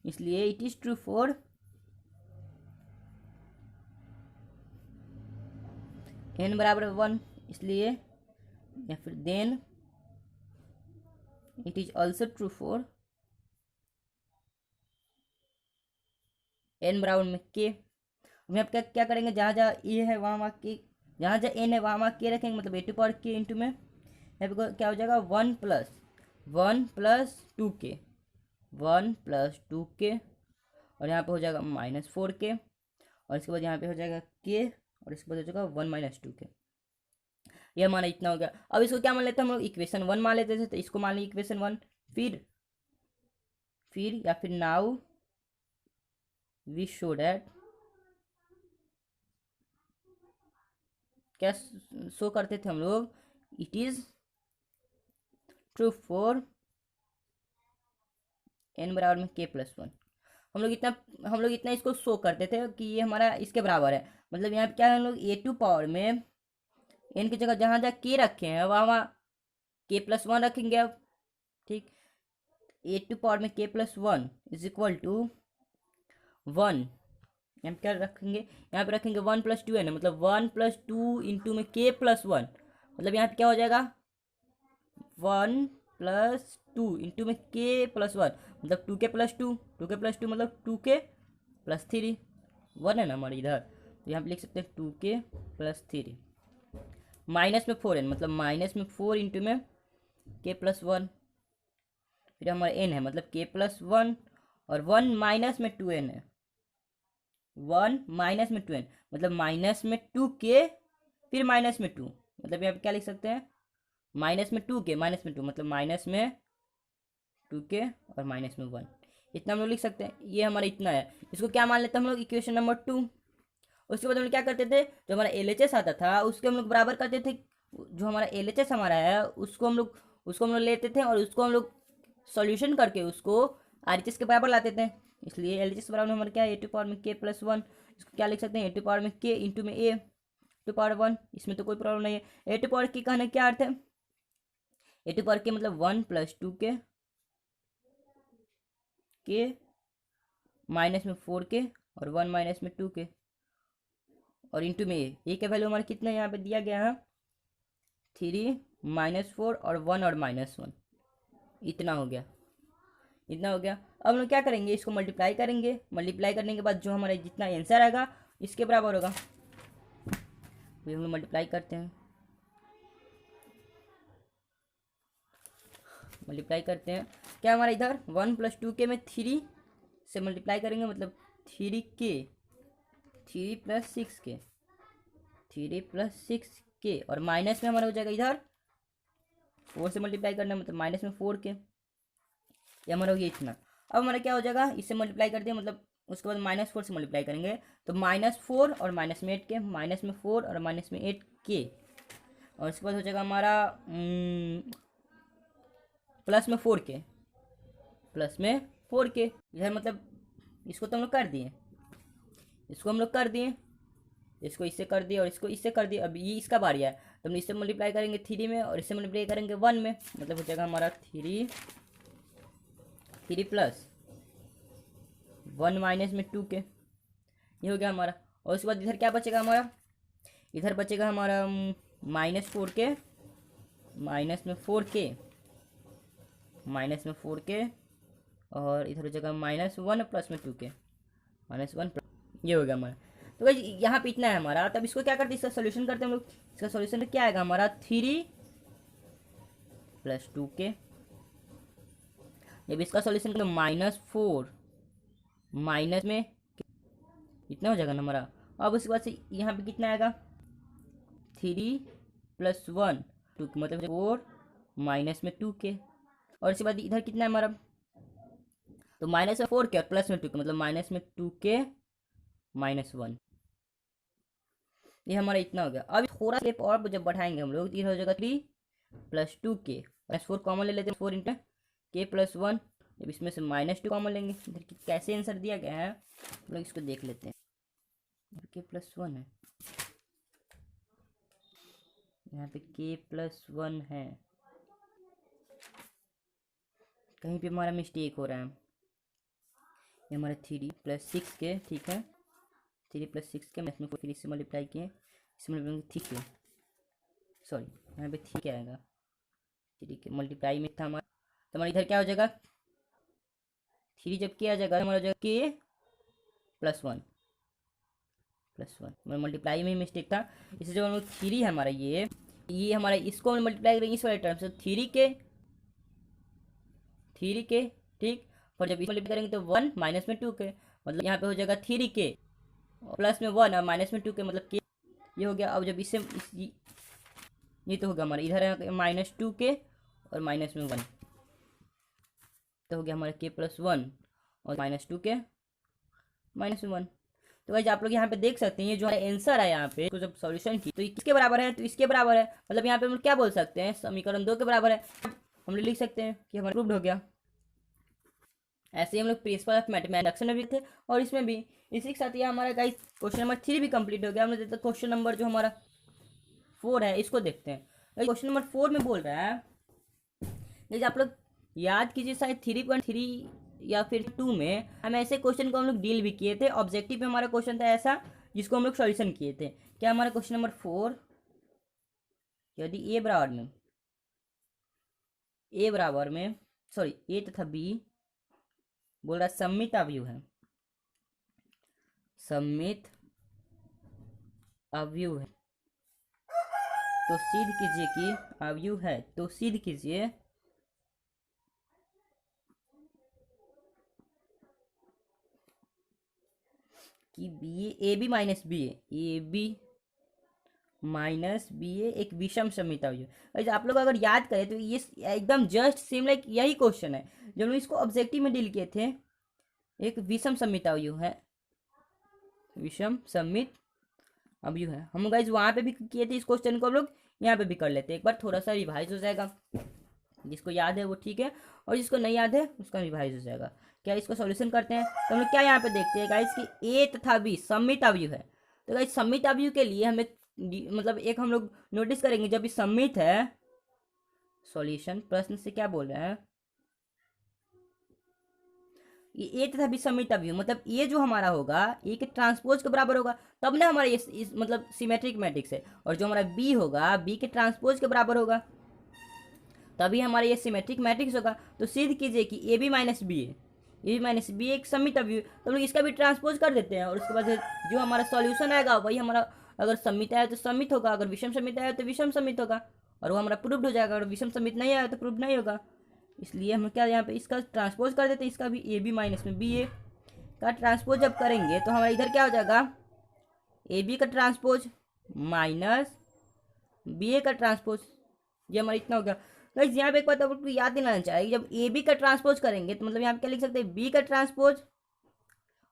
इसलिए it is true for n बराबर 1, इसलिए या फिर then it is also true for n बराबर में k। हम यहाँ पे क्या करेंगे, जहाँ जहाँ ए है वहाँ वहाँ के, जहाँ जहाँ n है वहाँ वहाँ k रखेंगे, मतलब ए टू पावर k इंटू में यहाँ पे क्या हो जाएगा 1 + 2k, 1 + 2k और यहाँ पे हो जाएगा -4k और इसके बाद यहाँ पे हो जाएगा k और इसके बाद हो जाएगा 1 - 2k। ये हमारा इतना हो गया। अब इसको क्या मान लेते हैं हम लोग, इक्वेशन 1 मान लेते थे, तो इसको मान ली इक्वेशन 1। फिर या फिर नाउ वी शो दैट, क्या शो करते थे हम लोग, it is true for n बराबर में k+1। हम लोग इतना इसको शो करते थे कि ये हमारा इसके बराबर है। मतलब यहाँ पे क्या है, हम लोग ए टू पावर में n की जगह जहाँ जहाँ k रखे हैं वहाँ वहाँ k+1 रखेंगे। अब ठीक, ए टू पावर में k+1 इज इक्वल टू 1। यहाँ पे क्या रखेंगे, यहाँ पे रखेंगे 1 + 2n है, मतलब 1 + 2 इंटू में k+1, मतलब यहाँ पे क्या हो जाएगा 1 + 2 इंटू में k+1 मतलब 2k + 2, 2k + 2 मतलब 2k + 3, 1 है ना हमारे इधर, तो यहाँ पे लिख सकते हैं 2k + 3 माइनस में 4n मतलब -4 इंटू में k+1। फिर हमारा n है मतलब k+1 और 1 माइनस में 2n है, 1 माइनस में 2n मतलब माइनस में 2k फिर माइनस में 2, मतलब यहाँ पे क्या लिख सकते हैं माइनस में 2k माइनस में 2 मतलब माइनस में 2k और माइनस में 1, इतना हम लोग लिख सकते हैं। ये हमारा इतना है, इसको क्या मान लेते हैं हम लोग, इक्वेशन नंबर 2। उसके बाद हम लोग क्या करते थे, जो हमारा LHS आता था उसके हम लोग बराबर करते थे, जो हमारा LHS हमारा है उसको हम लोग लेते थे और उसको हम लोग सॉल्यूशन करके उसको RHS के बराबर लाते थे। इसलिए LHS बराबर हमारा क्या है, ए टू पावर में k+1, इसको क्या लिख सकते हैं ए टू पावर में k इंटू में a टू पावर 1, इसमें तो कोई प्रॉब्लम नहीं है। ए टू पावर k कहने क्या अर्थ है, ए टू पावर k मतलब 1 + 2k माइनस में 4k और 1 माइनस में 2k और इंटू में ए का वैल्यू हमारा कितना यहाँ पे दिया गया है 3 -4 और 1 और -1, इतना हो गया, इतना हो गया। अब हम लोग क्या करेंगे, इसको मल्टीप्लाई करेंगे, मल्टीप्लाई करने के बाद जो हमारा जितना आंसर आएगा इसके बराबर होगा। फिर हम लोग मल्टीप्लाई करते हैं, मल्टीप्लाई करते हैं क्या हमारा इधर 1 + 2k में 3 से मल्टीप्लाई करेंगे मतलब 3k 3 + 6k 3 + 6k और माइनस में हमारा हो जाएगा इधर 4 से मल्टीप्लाई करना मतलब माइनस में 4k, ये हमारा हो गया इतना। अब हमारा क्या हो जाएगा, इससे मल्टीप्लाई कर दिया मतलब उसके बाद -4 से मल्टीप्लाई करेंगे तो -4 और माइनस में 8k, माइनस में 4 और माइनस में 8k और उसके बाद हो जाएगा हमारा प्लस में 4k, प्लस में 4k इधर मतलब इसको तो हम लोग कर दिए, इसको हम लोग कर दिए, इसको इससे कर दिए और इसको इससे कर दिए। अब ये इसका बारी है, तो हम इससे मल्टीप्लाई करेंगे 3 में और इससे मल्टीप्लाई करेंगे 1 में, मतलब हो जाएगा हमारा 3 प्लस 1 माइनस में 2 के, ये हो गया हमारा। और उसके बाद इधर क्या बचेगा हमारा, इधर बचेगा हमारा -4 के, माइनस में 4 के, और इधर हो जाएगा -1 प्लस में 2 के, -1 ये हो गया हमारा। तो भाई यहाँ पे इतना है हमारा। तब इसको क्या करते हैं, इसका सोल्यूशन करते हैं हम लोग। इसका सोल्यूशन क्या आएगा हमारा, 3 प्लस 2 के। जब इसका सोल्यूशन करें -4 माइनस में इतना हो जाएगा ना हमारा। अब उसके बाद से यहाँ पे कितना आएगा, 3 प्लस 1 2 मतलब 4 माइनस में 2 के। और इसके बाद इधर कितना है हमारा, तो -4 के और प्लस में 2 के, मतलब -2 के -1, ये हमारा इतना हो गया। अब थोड़ा स्टेप और जब बढ़ाएंगे हम लोग, ये हो जाएगा 3 प्लस 2 के, -4 कॉमन ले लेते हैं, 4 इंटू के प्लस 1। जब इसमें से -2 कॉमन लेंगे, इधर कैसे आंसर दिया गया है हम लोग इसको देख लेते हैं। के प्लस 1 है, यहाँ पे के प्लस 1 है, कहीं पे हमारा मिस्टेक हो रहा है। ये हमारा 3 प्लस 6 के, ठीक है, 3 प्लस 6 के, मैं इसमें फिर इससे मल्टीप्लाई किए, इससे मल्टीप्लाई ठीक है, सॉरी यहाँ पे ठीक आएगा, ठीक है, मल्टीप्लाई में था हमारा। तो हमारा इधर क्या हो जाएगा, 3 जब किया जाएगा हमारा हो जाएगा के प्लस 1 मल्टीप्लाई में ही मिस्टेक था। इससे जो हम लोग 3 है हमारा, ये हमारा इसको हम मल्टीप्लाई करेंगे इस वाले टर्म से, 3 के, ठीक। और जब इस मल्टीप्लाई करेंगे तो 1 माइनस में 2 के, मतलब यहाँ पे हो जाएगा 3 के प्लस में 1 और माइनस में 2 के, मतलब के, ये हो गया। अब जब इससे ये तो होगा हमारा इधर है -2 के और माइनस में 1, तो हो गया हमारा के प्लस 1 और -2 के -1। तो गाइस आप लोग यहाँ पे देख सकते हैं, ये जो आंसर है यहाँ पे, तो जब सॉल्यूशन की तो किसके बराबर है, तो इसके बराबर है, मतलब यहाँ पे हम क्या बोल सकते हैं, समीकरण 2 के बराबर है। हम लोग लिख सकते हैं कि हमारा प्रूव्ड हो गया। ऐसे ही हम लोग प्रिंसिपल ऑफ मैथमेटिक्स में भी थे और इसमें भी। इसी के साथ ये हमारा गाइस क्वेश्चन नंबर 3 भी कंप्लीट हो गया। हम लोग देखते हैं क्वेश्चन नंबर जो हमारा 4 है, इसको देखते हैं। क्वेश्चन नंबर 4 में बोल रहा है, जैसे आप लोग याद कीजिए शायद 3.3 या फिर 2 में हम ऐसे क्वेश्चन को हम लोग डील भी किए थे। ऑब्जेक्टिव में हमारा क्वेश्चन था ऐसा, जिसको हम लोग सॉल्यूशन किए थे। क्या हमारा क्वेश्चन नंबर 4, यदि ए बराबर में सॉरी ए तथा बी बोल रहा सममित अवयव है, तो सिद्ध कीजिए कि अवयव है, तो सिद्ध कीजिए कि ए बी माइनस बी ए एक विषम सममित अवयव। आप लोग अगर याद करें तो ये एकदम जस्ट सेम लाइक यही क्वेश्चन है जब हम इसको ऑब्जेक्टिव में डील किए थे। एक विषम सममित अवयव है, विषम सममित अवयव है। हम गाइस वहाँ पे भी किए थे इस क्वेश्चन को, हम लोग यहाँ पे भी कर लेते हैं। एक बार थोड़ा सा रिवाइज हो जाएगा, जिसको याद है वो ठीक है, और जिसको नहीं याद है उसका रिवाइज हो जाएगा। क्या इसको सॉल्यूशन करते हैं, तो हम लोग क्या यहाँ पे देखते हैं गाइस कि ए तथा बी सममित अवयव है। तो गाइस सममित अवयव के लिए हमें मतलब एक हम लोग नोटिस करेंगे, जब ये सममित है, सॉल्यूशन प्रश्न से क्या बोल रहे हैं, ये ए तथा बी सममित अवयव, मतलब ये जो हमारा होगा ए के ट्रांसपोज के बराबर होगा, तब ना हमारा ये मतलब सिमेट्रिक मैट्रिक्स है। और जो हमारा बी होगा बी के ट्रांसपोज के बराबर होगा, तभी हमारा ये सिमेट्रिक मैट्रिक्स होगा। तो सिद्ध कीजिए कि ए बी माइनस बी एक सममित अवयव। तो हम लोग इसका भी ट्रांसपोज कर देते हैं, और उसके बाद जो हमारा सॉल्यूशन आएगा वही हमारा, अगर सममित आया तो सममित होगा, अगर विषम सममित आया तो विषम सममित होगा, और वो हमारा प्रूव्ड हो जाएगा। अगर विषम सममित नहीं आया तो प्रूव्ड नहीं होगा। इसलिए हम क्या यहाँ पे इसका ट्रांसपोज कर देते हैं, इसका भी ए बी माइनस में बी ए का ट्रांसपोज जब करेंगे तो हमारा इधर क्या हो जाएगा, ए बी का ट्रांसपोज माइनस बी ए का ट्रांसपोज, ये हमारा इतना हो गया। गाइस यहाँ पे एक बात आपको याद दिलाना चाहिए, जब ए बी का ट्रांसपोज करेंगे तो मतलब यहाँ पे क्या लिख सकते हैं, बी का ट्रांसपोज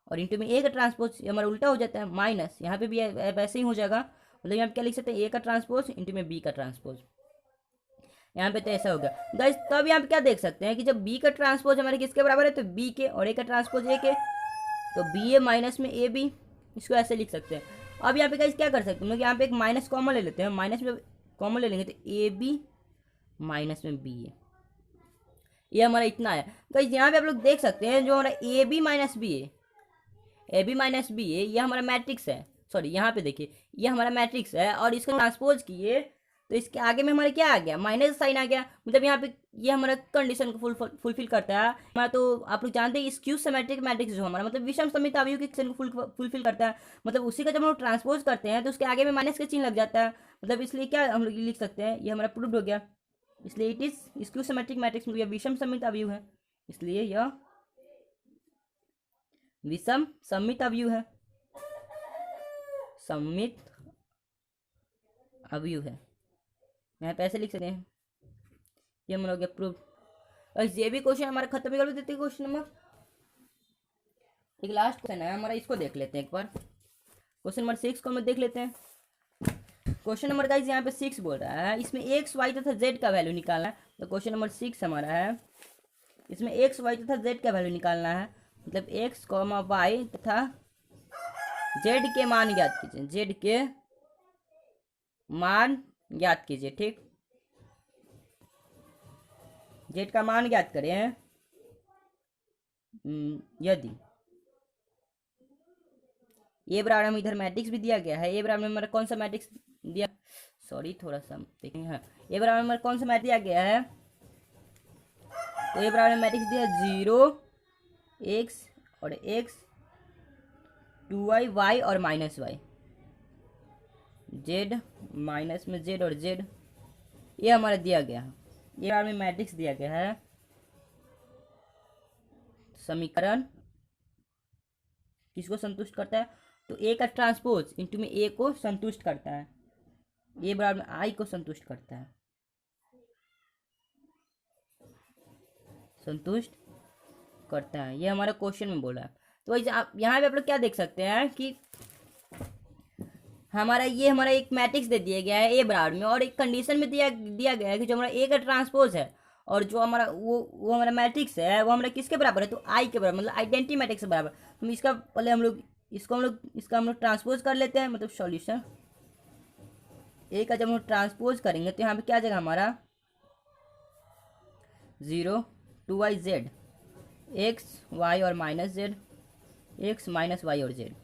और इंटू में ए का ट्रांसपोज, ये हमारा उल्टा हो जाता है, माइनस यहाँ पे भी वैसे ही हो जाएगा। मतलब यहाँ पे क्या लिख सकते हैं, ए का ट्रांसपोज इंटू में बी का ट्रांसपोज, यहाँ पे तो ऐसा हो गया गाइस। तब यहाँ पे क्या देख सकते हैं कि जब बी का ट्रांसपोज हमारे किसके बराबर है, तो बी के, और ए का ट्रांसपोज ए के, तो बी ए माइनस में ए बी, इसको ऐसे लिख सकते हैं। अब यहाँ पे गाइस क्या कर सकते हैं हम लोग, यहाँ पे एक माइनस कॉमन ले लेते हैं, माइनस में कॉमन ले लेंगे तो ए बी माइनस में बी ए, ये हमारा इतना है। गाइस यहाँ पे आप लोग देख सकते हैं जो हमारा A B minus B A, A B minus B A, ये हमारा मैट्रिक्स है। सॉरी यहाँ पे देखिए ये हमारा मैट्रिक्स है, और इसको ट्रांसपोज किए तो इसके आगे में हमारा क्या आ गया, माइनस साइन आ गया। मतलब यहाँ पे ये हमारा कंडीशन को फुलफिल करता है हमारा। तो आप लोग जानते हैं स्क्यू सिमेट्रिक मैट्रिक्स जो हमारा मतलब विषम समित अवयव की कंडीशन को फुलफिल करता है, मतलब उसी का जब हम लोग ट्रांसपोज करते हैं तो उसके आगे में माइनस का चिन्ह लग जाता है। मतलब इसलिए क्या हम लोग लिख सकते हैं, ये हमारा प्रूव्ड हो गया। इसलिए it is skew symmetric matrix, मतलब विषम समित अवयव है, इसलिए यह विषम सममित अवयव है, सममित अवयव है। यहाँ पे ऐसे लिख सकते हैं, ये हमारा हो गया प्रूफ। और ये भी क्वेश्चन हमारा खत्म कर देते हैं। क्वेश्चन नंबर एक लास्ट क्वेश्चन है हमारा, इसको देख लेते हैं एक बार। क्वेश्चन नंबर 6 को हम देख लेते हैं। क्वेश्चन नंबर गाइस यहाँ पे 6 बोल रहा है, इसमें एक्स वाई तथा जेड का वैल्यू निकालना है। तो क्वेश्चन नंबर 6 हमारा है, इसमें एक्स वाई तथा जेड का वैल्यू निकालना है। मतलब एक्स कॉमा वाई तथा जेड के मान ज्ञात कीजिए, जेड के मान ज्ञात कीजिए। ठीक, जेड का मान ज्ञात करें। यदि ए बराबर में इधर मैट्रिक्स भी दिया गया है, ए बराबर में हमारा कौन सा मैट्रिक्स दिया, सॉरी थोड़ा सा देखेंगे। हाँ, ए बराबर में हमारा कौन सा मैट्रिक्स दिया गया है, तो ए बराबर में मैट्रिक्स दिया 0 एक्स और एक्स, 2y वाई और माइनस वाई, जेड माइनस में जेड और जेड, ये हमारा दिया गया है। ये बार में मैट्रिक्स दिया गया है। समीकरण किसको संतुष्ट करता है, तो ए का ट्रांसपोज इनटू में ए को संतुष्ट करता है, ए बराबर में आई को संतुष्ट करता है, संतुष्ट करता है। ये हमारा क्वेश्चन में बोला है। तो यहाँ पे आप लोग क्या देख सकते हैं कि हमारा एक मैट्रिक्स दे दिया गया है ए बराबर में, और एक कंडीशन में दिया गया है कि जो हमारा ए का ट्रांसपोज है और जो हमारा वो हमारा मैट्रिक्स है वो हमारा किसके बराबर है, तो आई के बराबर, मतलब आइडेंटिटी मैट्रिक्स के बराबर। तो इसका पहले हम लोग इसका हम लोग ट्रांसपोज कर लेते हैं, मतलब सॉल्यूशन ए का जब हम लोग ट्रांसपोज करेंगे तो यहाँ पे क्या आ जाएगा हमारा 0 2y z, एक्स वाई और minus Z, X minus Y और जेड,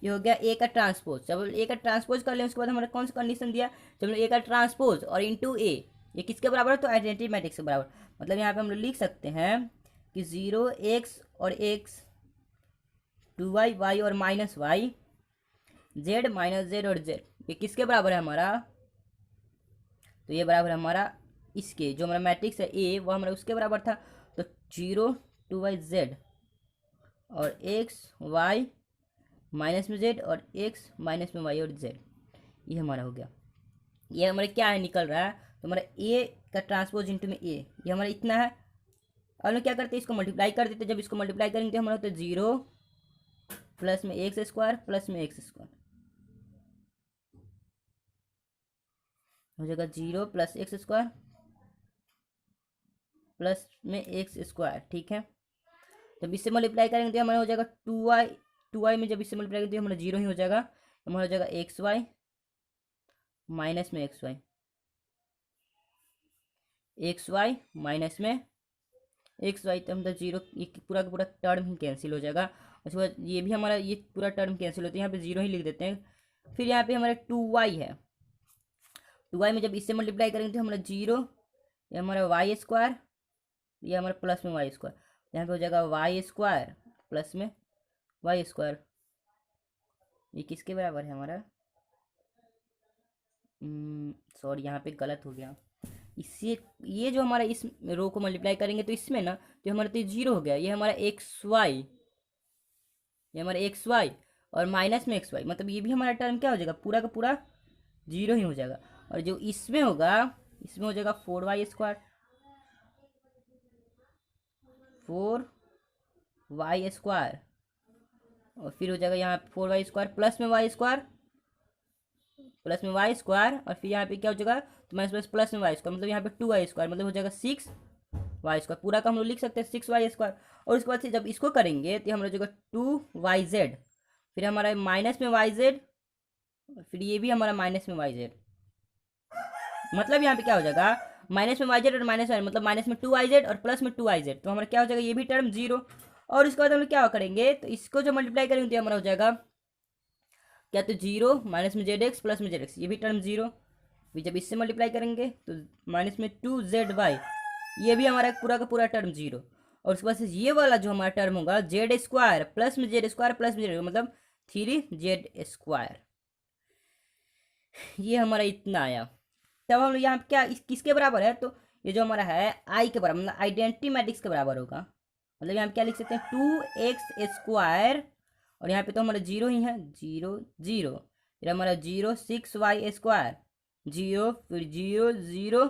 ये हो गया ए का ट्रांसपोज। जब ए का ट्रांसपोज कर लें उसके बाद हमारा कौन सा कंडीशन दिया, जब ए का ट्रांसपोज और इनटू ए, ये किसके बराबर है, तो आइडेंटिटी मैट्रिक्स के बराबर। मतलब यहाँ पे हम लोग लिख सकते हैं कि 0 एक्स और एक्स, 2y वाई और minus Y, Z minus Z और जेड, ये किसके बराबर है हमारा, तो ये बराबर है हमारा इसके, जो हमारा मैट्रिक्स है ए वो हमारा उसके बराबर था। तो 0 2y z और एक्स वाई माइनस में जेड और एक्स माइनस में वाई और जेड, ये हमारा हो गया। ये हमारे क्या है निकल रहा है, तो हमारा ए का ट्रांसपोज इनटू में ए, ये हमारा इतना है। और हम क्या करते हैं, इसको मल्टीप्लाई कर देते हैं। जब इसको मल्टीप्लाई करेंगे तो हमारा होता है 0 प्लस में एक्स स्क्वायर प्लस में एक्स स्क्वायर, हो जाएगा 0 प्लस एक्स स्क्वायर प्लस में एक्स स्क्वायर। ठीक है, जब इससे मल्टीप्लाई करेंगे तो हमारा हो जाएगा 2y में जब इससे मल्टीप्लाई करेंगे तो हमारा 0 ही हो जाएगा, हमारा हो जाएगा एक्स वाई माइनस में X Y, X Y minus में एक्स वाई, तो मतलब 0, ये पूरा का पूरा टर्म कैंसिल हो जाएगा। उसके बाद ये भी हमारा ये पूरा टर्म कैंसिल होता है, यहाँ पे 0 ही लिख देते हैं। फिर यहाँ पे हमारा 2y है, 2y में जब इससे मल्टीप्लाई करेंगे तो हमारा 0, ये हमारा वाई स्क्वायर, ये हमारा प्लस में वाई स्क्वायर, यहाँ पे हो जाएगा वाई स्क्वायर प्लस में वाई स्क्वायर, ये किसके बराबर है हमारा, सॉरी यहाँ पे गलत हो गया। इससे ये जो हमारा इस रो को मल्टीप्लाई करेंगे तो इसमें ना तो हमारा तो 0 हो गया, ये हमारा एक्स वाई, ये हमारा एक्स वाई और माइनस में एक्स वाई, मतलब ये भी हमारा टर्म क्या हो जाएगा, पूरा का पूरा 0 ही हो जाएगा। और जो इसमें होगा, इसमें हो जाएगा 4y स्क्वायर, 4y स्क्वायर, और फिर हो जाएगा यहाँ 4y स्क्वायर प्लस में वाई स्क्वायर, प्लस में वाई स्क्वायर, और फिर यहाँ पे क्या हो जाएगा, तो माइनस प्लस प्लस में वाई स्क्वायर, मतलब यहाँ पे 2y स्क्वायर, मतलब हो जाएगा 6 वाई स्क्वायर, पूरा का हम लोग लिख सकते हैं 6y²। और उसके बाद से जब इसको करेंगे तो हमारा जो 2yz, फिर हमारा माइनस में yz, फिर ये भी हमारा माइनस में yz। मतलब यहाँ पे क्या हो जाएगा, माइनस में yz और माइनस में, मतलब माइनस में 2yz और प्लस में 2yz, तो हमारा क्या हो जाएगा, ये भी टर्म 0। और उसके बाद हम लोग क्या करेंगे, तो इसको जो मल्टीप्लाई करेंगे तो हमारा हो जाएगा क्या, तो 0 माइनस में जेड एक्स प्लस में जेड एक्स, ये भी टर्म 0। फिर जब इससे मल्टीप्लाई करेंगे तो माइनस में 2zy, ये भी हमारा पूरा का पूरा टर्म 0। और उसके बाद से ये वाला जो हमारा टर्म होगा z² प्लस में z² प्लस में z, मतलब 3z², ये हमारा इतना आया। तब हम लोग यहाँ पे क्या किसके बराबर है, तो ये जो हमारा है आई के बराबर, मतलब आइडेंटिटी मैट्रिक्स के बराबर होगा। मतलब यहाँ पे क्या लिख सकते हैं, 2x², और यहाँ पे तो हमारा 0 ही है, 0 0, फिर हमारा 0 6y², 0 फिर 0 0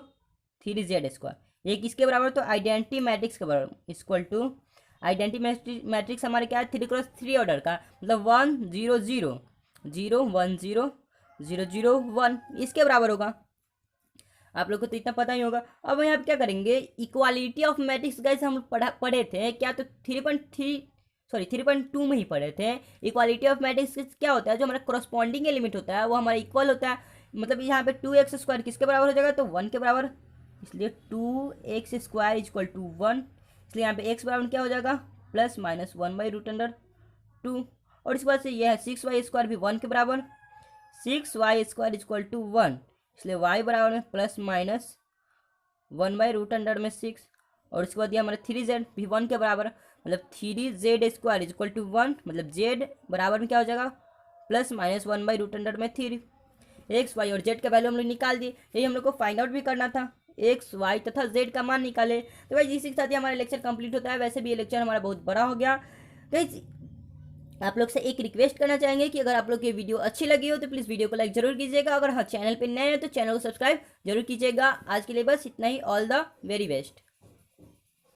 3z², ये किसके बराबर, तो आइडेंटिटी मैट्रिक्स के बराबर, इक्वल टू आइडेंटिटी मैट्रिक्स हमारे क्या है 3x3 ऑर्डर का, मतलब 1 0 0 0 1 0 0 0 1, इसके बराबर होगा। आप लोग को तो इतना पता ही होगा। अब यहाँ पे क्या करेंगे, इक्वालिटी ऑफ मैट्रिक्स गाइस हम पढ़े थे क्या, तो 3.2 में ही पढ़े थे। इक्वालिटी ऑफ मैट्रिक्स क्या होता है, जो हमारा करस्पॉन्डिंग एलिमेंट होता है वो हमारा इक्वल होता है। मतलब यहाँ पे 2x² किसके बराबर हो जाएगा, तो 1 के बराबर, इसलिए 2x² इक्वल टू 1, इसलिए यहाँ पे x बराबर क्या हो जाएगा, प्लस माइनस 1/√2। और इसके बाद से यह है 6y² भी 1 के बराबर, 6y² इक्वल टू 1, इसलिए y बराबर में प्लस माइनस 1/√6। और उसके बाद ये हमारा 3z भी 1 के बराबर, मतलब 3z² इक्वल टू 1, मतलब z बराबर में क्या हो जाएगा, प्लस माइनस 1/√3। एक्स वाई और जेड का वैल्यू हम लोग निकाल दिए, यही हम लोग को फाइंड आउट भी करना था, एक्स वाई तथा जेड का मान निकाले। तो भाई इसी के साथ ही हमारा लेक्चर कंप्लीट होता है। वैसे भी ये लेक्चर हमारा बहुत बड़ा हो गया। गाइस आप लोग से एक रिक्वेस्ट करना चाहेंगे कि अगर आप लोग की वीडियो अच्छी लगी हो तो प्लीज़ वीडियो को लाइक जरूर कीजिएगा। अगर हाँ चैनल पे नए हैं तो चैनल को सब्सक्राइब जरूर कीजिएगा। आज के लिए बस इतना ही। All the very best.